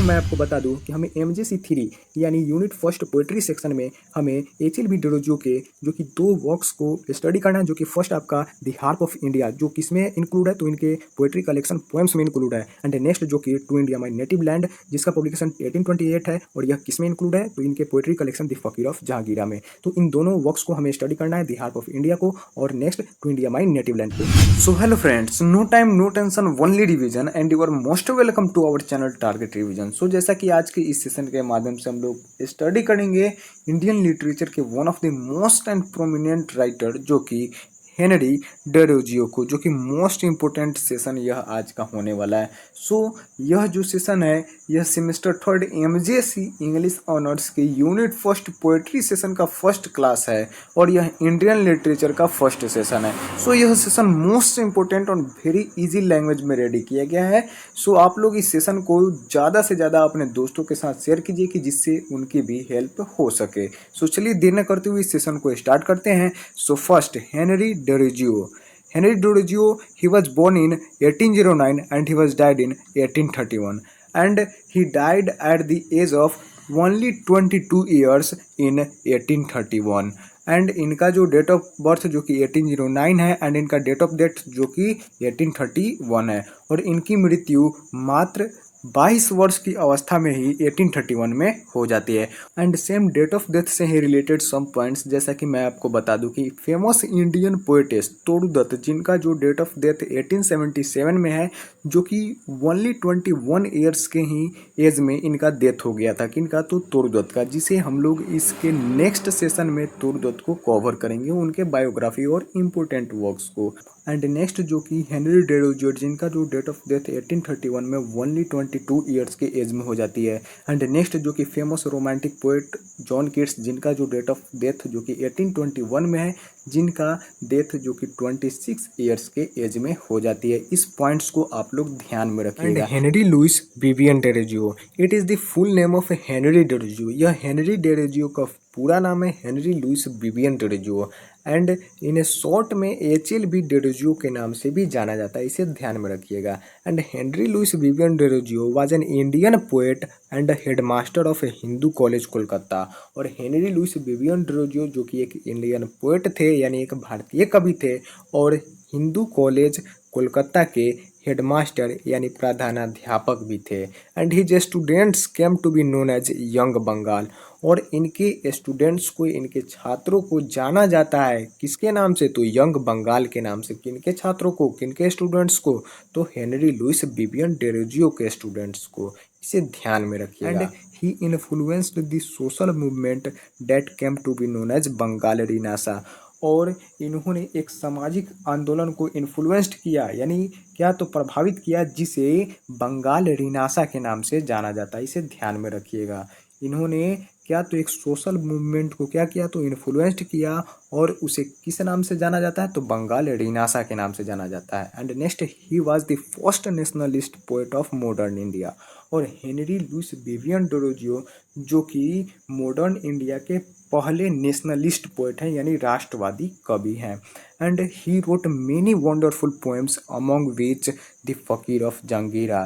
मैं आपको बता दूं कि हमें MJC3 यानी यूनिट फर्स्ट पोएट्री सेक्शन में हमें एच.एल. डिरोजियो के जो कि 2 वर्क्स को स्टडी करना है, जो कि फर्स्ट आपका द हार्प ऑफ इंडिया जो किसमें इंक्लूड है, तो इनके पोएट्री कलेक्शन पोएम्स में इंक्लूड है। एंड नेक्स्ट जो कि to India my native land जिसका पब्लिकेशन 1828 है और यह किसमें इंक्लूड है, तो इनके पोएट्री कलेक्शन द फकीर ऑफ जहांगीरा में। तो इन दोनों वर्क्स को हमें स्टडी करना है, द हार्प ऑफ इंडिया को और next to India my native land को। So hello friends, no time no tension only revision and you are most welcome to our channel target revision. So जैसा कि आज के इस सेशन के माध्यम से हम लोग स्टडी करेंगे इंडियन लिटरेचर के one of the most and prominent writer जो कि हेनरी डेरोजियो को, जो कि मोस्ट इंपोर्टेंट सेशन यह आज का होने वाला है। सो यह जो सेशन है यह semester third MJC English honours के यूनिट फर्स्ट पोएट्री सेशन का फर्स्ट क्लास है और यह इंडियन लिटरेचर का फर्स्ट सेशन है। सो यह सेशन मोस्ट इंपोर्टेंट और वेरी इजी लैंग्वेज में रेडी किया गया है। सो आप लोग इस सेशन को ज़्यादा से ज़्यादा अपने दोस्तों के साथ शेयर कीजिए कि जिससे उनकी भी हेल्प हो सके। सो चलिए देर न करते हुए इस सेशन को स्टार्ट करते हैं। So first, Henry Derozio. Henry Dorogio, he was born in 1809 and he was died in 1831, and he died at the age of only 22 years in 1831। And इनका जो डेट ऑफ बर्थ जो कि 1809 है and इनका date of death जो कि 1831 है और इनकी मृत्यु मात्र 22 वर्ष की अवस्था में ही 1831 में हो जाती है। And same date of death से ही रिलेटेड सम पॉइंट्स, जैसा कि मैं आपको बता दूं कि फेमस इंडियन पोएटेस तोड़ुदत्त जिनका जो डेट ऑफ डेथ 1877 में है, जो कि ओनली 21 ईयर्स के ही एज में इनका डेथ हो गया था। किनका, तो तोड़ुदत्त का, जिसे हम लोग इसके नेक्स्ट सेशन में तोड़ुदत्त को कवर करेंगे, उनके बायोग्राफी और इम्पोर्टेंट वर्क्स को। एंड नेक्स्ट जो कि हेनरी डेरोजियो जिनका जो डेट ऑफ डेथ 1831 में ओनली 22 ईयर्स के एज में हो जाती है। एंड नेक्स्ट जो कि famous romantic poet John Keats जिनका जो डेट ऑफ डेथ जो कि 1821 में है, जिनका डेथ जो कि 26 ईयर्स के एज में हो जाती है। इस पॉइंट्स को आप लोग ध्यान में रखिएगा। Henry Louis Vivian Derozio, it is the full name of Henry Derozio. यह हेनरी डेरोजियो का पूरा नाम है Henry Louis Vivian Derozio and इन्हें शॉर्ट में एच.एल. डेरोजियो के नाम से भी जाना जाता है, इसे ध्यान में रखिएगा। And Henry Louis Vivian Derozio was an Indian poet and headmaster of a Hindu college Kolkata. और हेनरी लुइस विवियन डेरोजियो जो कि एक इंडियन पोएट थे यानी एक भारतीय कवि थे और हिंदू कॉलेज कोलकाता के हेडमास्टर यानी प्रधानाध्यापक भी थे। And his students came to be known as young Bengal. और इनके स्टूडेंट्स को, इनके छात्रों को जाना जाता है किसके नाम से, तो यंग बंगाल के नाम से। किनके छात्रों को, किनके स्टूडेंट्स को, तो हेनरी लुइस विवियन डेरोजियो के स्टूडेंट्स को। इसे ध्यान में रखिएगा। And he influenced the social movement that came to be known as Bengal renaissance. और इन्होंने एक सामाजिक आंदोलन को इन्फ्लुएंस्ड किया, यानी क्या, तो प्रभावित किया, जिसे बंगाल रिनासा के नाम से जाना जाता है। इसे ध्यान में रखिएगा। इन्होंने क्या, तो एक सोशल मूवमेंट को क्या किया, तो इन्फ्लुएंस्ड किया और उसे किस नाम से जाना जाता है, तो बंगाल रिनासा के नाम से जाना जाता है। And next, he was the first nationalist poet of modern India. और हेनरी लुइस विवियन डेरोजियो जो कि मॉडर्न इंडिया के पहले नेशनलिस्ट पोएट हैं यानी राष्ट्रवादी कवि हैं। And he wrote many wonderful poems among which the फकीर of Jahangira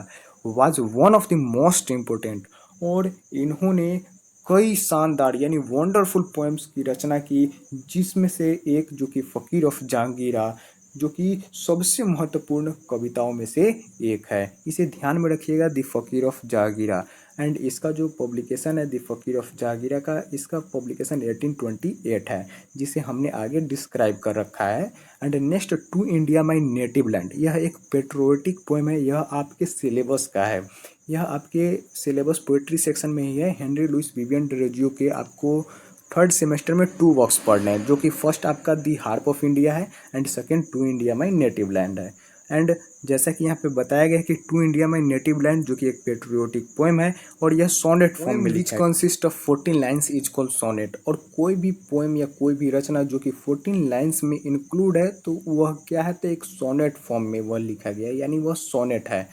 was one of the most important. और इन्होंने कई शानदार यानी वंडरफुल पोएम्स की रचना की, जिसमें से एक जो कि फकीर ऑफ जहांगीरा जो कि सबसे महत्वपूर्ण कविताओं में से एक है। इसे ध्यान में रखिएगा, द फकीर ऑफ जहांगीरा। एंड इसका जो पब्लिकेशन है द फकीर ऑफ जहांगीरा का, इसका पब्लिकेशन 1828 है, जिसे हमने आगे डिस्क्राइब कर रखा है। And next, to India my native land, यह एक पेट्रोटिक पोएम है। यह आपके सिलेबस का है, यह आपके सिलेबस पोएट्री सेक्शन में ही है। हेनरी लुइस विवियन डेरोजियो के आपको थर्ड सेमेस्टर में 2 वर्क्स पढ़ने हैं, जो कि फर्स्ट आपका दी हार्प ऑफ इंडिया है and second to India my native land है। एंड जैसा कि यहाँ पे बताया गया है कि to India my native land जो कि एक पेट्रियोटिक पोएम है और यह सोनेट फॉर्म में लिखा है। Consist of 14 lines is called sonnet. और कोई भी पोएम या कोई भी रचना जो कि 14 लाइन्स में इंक्लूड है तो वह क्या है, तो एक सोनेट फॉर्म में वह लिखा गया है, यानी वह सोनेट है।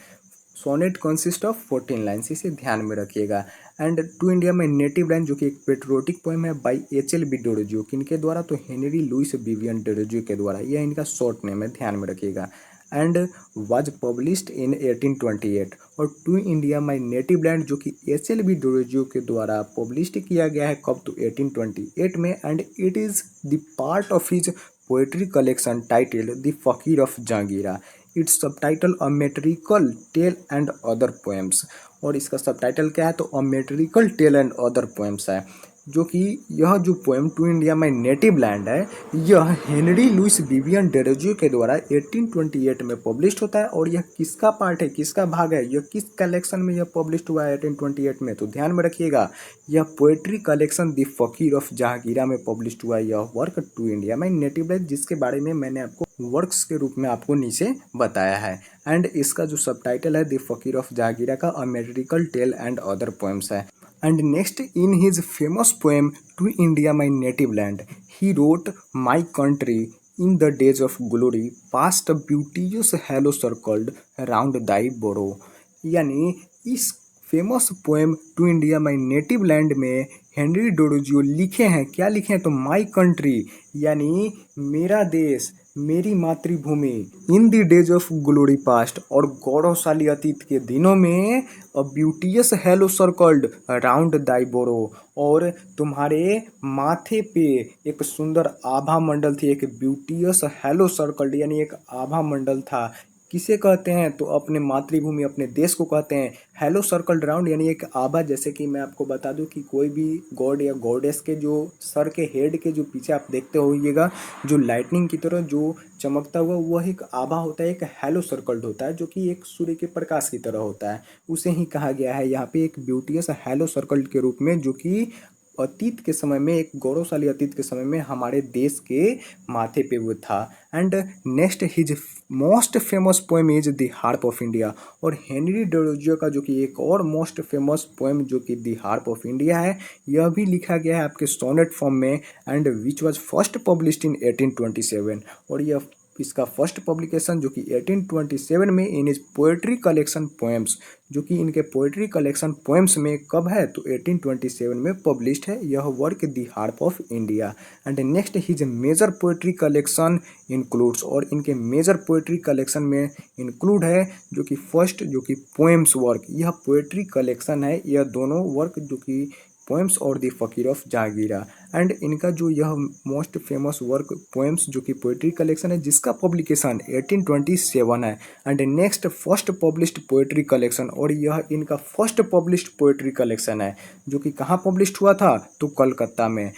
सोनेट कंसिस्ट ऑफ 14 लाइन्स, इसे ध्यान में रखिएगा। एंड टू इंडिया में नेटिव लैंड जो कि एक पेट्रोटिक पोएम है बाई एच.एल. डेरोजियो। किनके द्वारा, तो हेनरी लुइस विवियन डेरोजियो के द्वारा। यह इनका शॉर्ट नेम है, ध्यान में रखिएगा। And was published in 1828। और to India my native land जो कि HLB डोरजियो के द्वारा पब्लिश्ड किया गया है कब, तो 1828 में। And it is the part of his poetry collection title the फकीर of Jungheera. It's subtitle a metrical tale and other poems. और इसका सबटाइटल क्या है, तो a metrical tale and other poems है। जो कि यह जो poem to India my native land है, यह हेनरी लुइस विवियन डेरोजियो के द्वारा 1828 में पब्लिश्ड होता है। और यह किसका पार्ट है, किसका भाग है, यह किस कलेक्शन में यह पब्लिश्ड हुआ है 1828 में, तो ध्यान में रखिएगा, यह पोएट्री कलेक्शन द फकीर ऑफ जहांगीरा में पब्लिश्ड हुआ यह work to India my native land, जिसके बारे में मैंने आपको वर्क्स के रूप में आपको नीचे बताया है। एंड इसका जो सबटाइटल है द फकीर ऑफ जहांगीरा का a metrical tale and other poems है। And next, in his famous poem To India My Native Land, he wrote, My country, in the days of glory, past a beauteous halo circled round thy borough। यानी इस famous poem to India my native land में हेनरी डोरोजियो लिखे हैं, क्या लिखे हैं, तो my country यानी मेरा देश, मेरी मातृभूमि, in the days of glory past और गौरवशाली अतीत के दिनों में, अ ब्यूटियस हेलो सर्कल्ड राउंड दाई बोरो, और तुम्हारे माथे पे एक सुंदर आभा मंडल थी, एक ब्यूटियस हेलो सर्कल्ड यानी एक आभा मंडल था। किसे कहते हैं, तो अपने मातृभूमि, अपने देश को कहते हैं हेलो सर्कल राउंड यानी एक आभा। जैसे कि मैं आपको बता दूं कि कोई भी गॉड या गॉडेस के जो सर के हेड के जो पीछे आप देखते होइएगा जो लाइटनिंग की तरह जो चमकता हुआ, वह एक आभा होता है, एक हेलो सर्कल्ड होता है, जो कि एक सूर्य के प्रकाश की तरह होता है। उसे ही कहा गया है यहाँ पे एक ब्यूटियस हेलो सर्कल्ड के रूप में, जो कि अतीत के समय में, एक गौरवशाली अतीत के समय में हमारे देश के माथे पे वो था। And next his most famous poem is the harp of India. और हेनरी डोरोजियो का जो कि एक और मोस्ट फेमस पोएम जो कि द हार्प ऑफ इंडिया है, यह भी लिखा गया है आपके सोनेट फॉर्म में, and which was first published in 1827। और यह इसका फर्स्ट पब्लिकेशन जो कि 1827 में इन इज पोएट्री कलेक्शन पोएम्स, जो कि इनके पोएट्री कलेक्शन पोएम्स में कब है, तो 1827 में पब्लिश्ड है यह work the harp of India. And next his major poetry collection includes. और इनके मेजर पोएट्री कलेक्शन में इंक्लूड है जो कि फर्स्ट जो कि पोएम्स वर्क, यह पोएट्री कलेक्शन है, यह दोनों वर्क जो कि पोएम्स और द फकीर ऑफ जहांगीरा। एंड इनका जो यह मोस्ट फेमस वर्क पोएम्स जो कि पोएट्री कलेक्शन है, जिसका पब्लिकेशन 1827 है। And next first published poetry collection, और यह इनका फर्स्ट पब्लिश्ड पोएट्री कलेक्शन है, जो कि कहाँ पब्लिश्ड हुआ था, तो कलकत्ता में।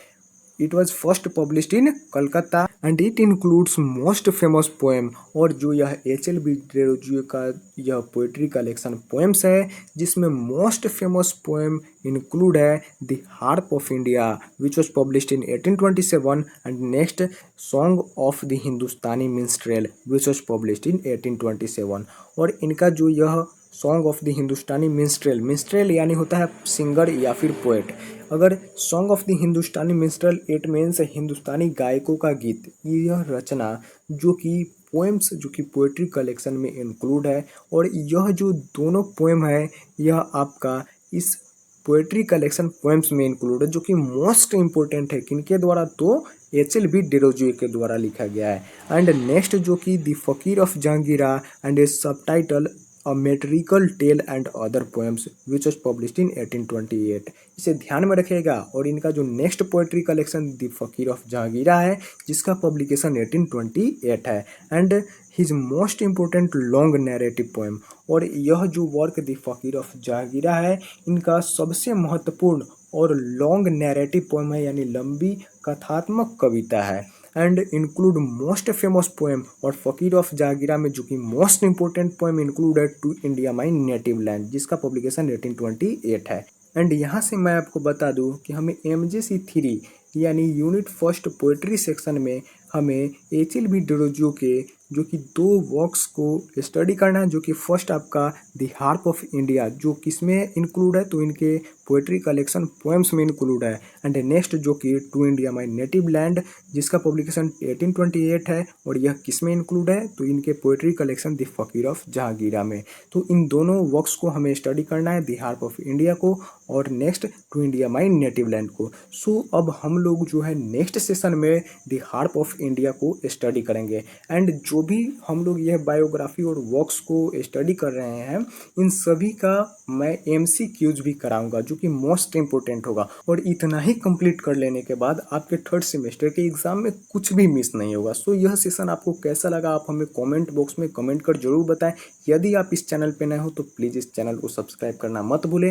It was first published in Calcutta and it includes most famous poem. और जो यह HLB डोरोजियो का यह पोएट्री कलेक्शन पोएम्स है, जिसमें मोस्ट फेमस पोएम इंक्लूड है the harp of India which was published in 1827। And next song of the Hindustani minstrel which was published in 1827। और इनका जो यह song of the Hindustani minstrel, minstrel यानी होता है सिंगर या फिर पोएट। अगर song of the Hindustani minstrel it means Hindustani गायकों का गीत, यह रचना जो कि पोएम्स जो कि पोएट्री कलेक्शन में इंक्लूड है। और यह जो दोनों पोएम है, यह आपका इस पोएट्री कलेक्शन पोएम्स में इंक्लूड है, जो कि मोस्ट इंपॉर्टेंट है किनके द्वारा, तो HLB डोरोजियो के द्वारा लिखा गया है। एंड नेक्स्ट जो कि द फकीर of Jungheera and a subtitle a metrical tale and other poems which was published in 1828। इसे ध्यान में रखिएगा। और इनका जो नेक्स्ट पोएट्री कलेक्शन द फकीर ऑफ जहांगीरा है, जिसका पब्लिकेशन 1828 है। And his most important long narrative poem. और यह जो वर्क द फकीर ऑफ जहांगीरा है, इनका सबसे महत्वपूर्ण और लॉन्ग नैरेटिव पोएम है, यानी लंबी कथात्मक कविता है। And include most famous poem. और फकीर ऑफ जहांगीरा में जो कि मोस्ट इंपॉर्टेंट पोएम इंक्लूड है to India my native land, जिसका पब्लिकेशन 1828 है। एंड यहाँ से मैं आपको बता दूं कि हमें MJC 3 यानी यूनिट फर्स्ट पोएट्री सेक्शन में हमें HLB डोरोजियो के जो कि 2 वर्क्स को स्टडी करना है, जो कि फर्स्ट आपका द हार्प ऑफ इंडिया जो किसमें इंक्लूड है, तो इनके पोएट्री कलेक्शन पोएम्स में इंक्लूड है। एंड नेक्स्ट जो कि to India my native land, जिसका पब्लिकेशन 1828 है, और यह किसमें इंक्लूड है, तो इनके पोएट्री कलेक्शन द फकीर ऑफ जहांगीरा में। तो इन दोनों वर्क्स को हमें स्टडी करना है, द हार्प ऑफ इंडिया को और next to India my native land को। सो अब हम लोग जो है नेक्स्ट सेशन में द हार्प ऑफ इंडिया को स्टडी करेंगे। एंड जो जो भी हम लोग यह बायोग्राफी और वर्क्स को स्टडी कर रहे हैं, इन सभी का मैं एमसीक्यूज भी कराऊंगा जो कि मोस्ट इम्पोर्टेंट होगा। और इतना ही कंप्लीट कर लेने के बाद आपके थर्ड सेमेस्टर के एग्जाम में कुछ भी मिस नहीं होगा। सो यह सेशन आपको कैसा लगा आप हमें कमेंट बॉक्स में कमेंट कर जरूर बताएं। यदि आप इस चैनल पे नए हो तो प्लीज़ इस चैनल को सब्सक्राइब करना मत भूलें।